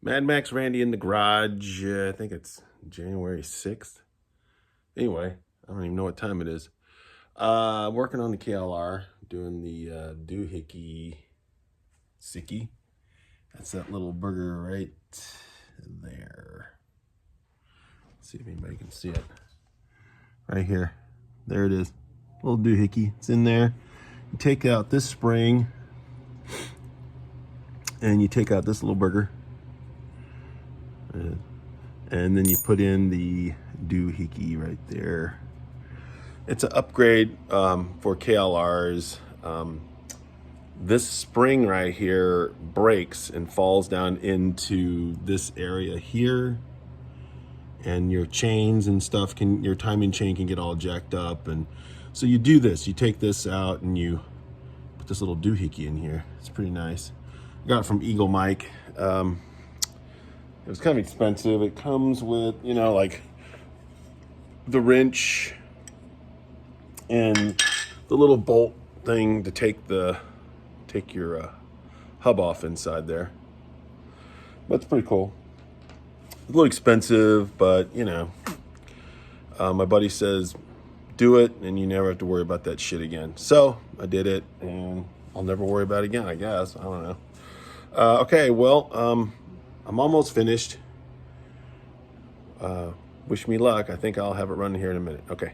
Mad Max Randy in the garage. I think it's January 6th. Anyway, I don't even know what time it is. Working on the KLR, doing the Doohickey Sicky. That's that little burger right there. Let's see if anybody can see it. Right here. There it is. Little Doohickey. It's in there. You take out this spring and you take out this little burger. And then you put in the Doohickey right there. It's an upgrade for KLRs. This spring right here breaks and falls down into this area here, and your chains and stuff your timing chain can get all jacked up. And so you do this, you take this out and you put this little Doohickey in here. It's pretty nice. I got it from Eagle Mike. It was kind of expensive. It comes with, you know, like the wrench and the little bolt thing to take your hub off inside there. That's pretty cool. A little expensive, but you know, my buddy says do it and you never have to worry about that shit again. So I did it and I'll never worry about it again, I guess. I don't know. Okay, well, I'm almost finished. Wish me luck. I think I'll have it running here in a minute. Okay.